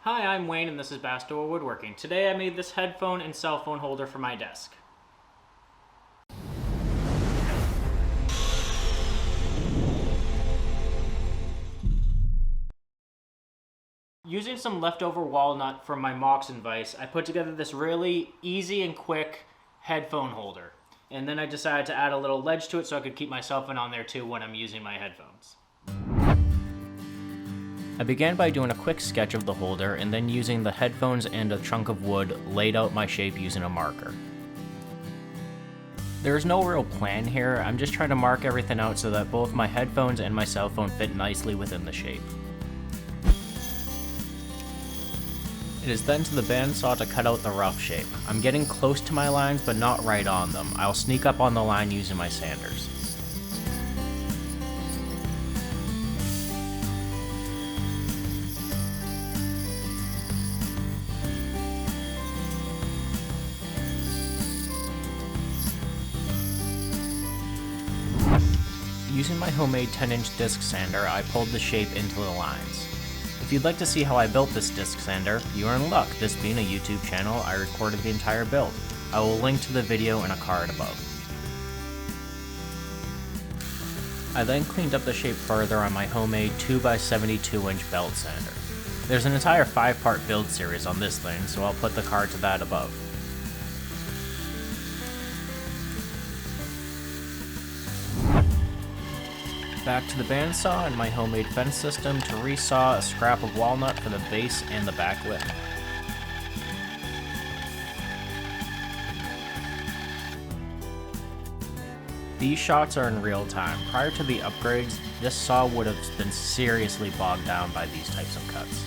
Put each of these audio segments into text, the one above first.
Hi, I'm Wayne and this is Bassador Woodworking. Today I made this headphone and cell phone holder for my desk. Using some leftover walnut from my Moxon vise, I put together this really easy and quick headphone holder. And then I decided to add a little ledge to it so I could keep my cell phone on there too when I'm using my headphones. I began by doing a quick sketch of the holder and then using the headphones and a chunk of wood laid out my shape using a marker. There's no real plan here, I'm just trying to mark everything out so that both my headphones and my cell phone fit nicely within the shape. It is then to the bandsaw to cut out the rough shape. I'm getting close to my lines but not right on them. I'll sneak up on the line using my sanders. Using my homemade 10-inch disc sander, I pulled the shape into the lines. If you'd like to see how I built this disc sander, you are in luck. This being a YouTube channel, I recorded the entire build. I will link to the video in a card above. I then cleaned up the shape further on my homemade 2x72-inch belt sander. There's an entire 5-part build series on this thing, so I'll put the card to that above. Back to the bandsaw and my homemade fence system to resaw a scrap of walnut for the base and the back lip. These shots are in real time. Prior to the upgrades, this saw would have been seriously bogged down by these types of cuts.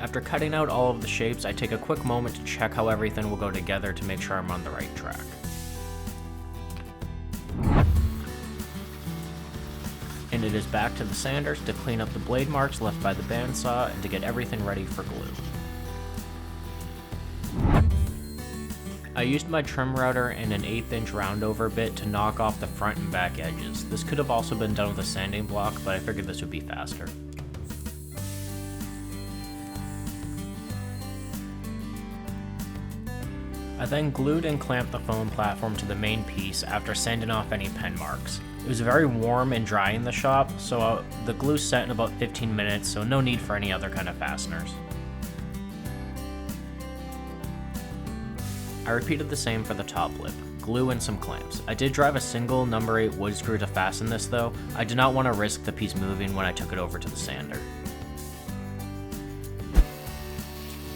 After cutting out all of the shapes, I take a quick moment to check how everything will go together to make sure I'm on the right track. And it is back to the sanders to clean up the blade marks left by the bandsaw and to get everything ready for glue. I used my trim router and an 1/8-inch roundover bit to knock off the front and back edges. This could have also been done with a sanding block, but I figured this would be faster. I then glued and clamped the foam platform to the main piece after sanding off any pen marks. It was very warm and dry in the shop, so the glue set in about 15 minutes, so no need for any other kind of fasteners. I repeated the same for the top lip, glue and some clamps. I did drive a single number 8 wood screw to fasten this though. I did not want to risk the piece moving when I took it over to the sander.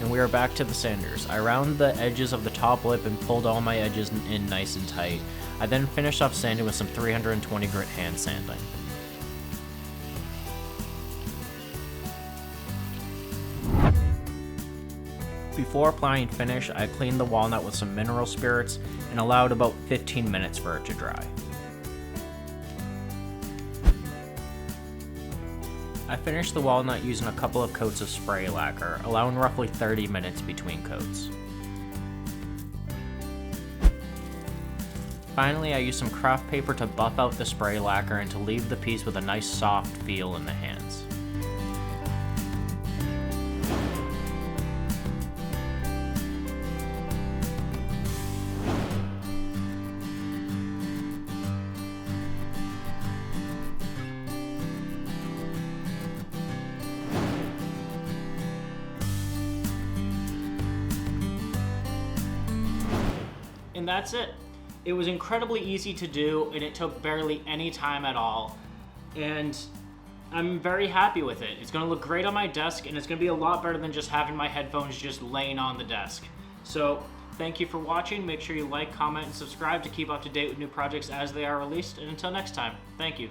And we are back to the sanders. I rounded the edges of the top lip and pulled all my edges in nice and tight. I then finished off sanding with some 320 grit hand sanding. Before applying finish, I cleaned the walnut with some mineral spirits and allowed about 15 minutes for it to dry. I finished the walnut using a couple of coats of spray lacquer, allowing roughly 30 minutes between coats. Finally, I used some craft paper to buff out the spray lacquer and to leave the piece with a nice soft feel in the hands. And that's it. It was incredibly easy to do and it took barely any time at all. And I'm very happy with it. It's gonna look great on my desk and it's gonna be a lot better than just having my headphones just laying on the desk. So thank you for watching. Make sure you like, comment, and subscribe to keep up to date with new projects as they are released. And until next time, thank you.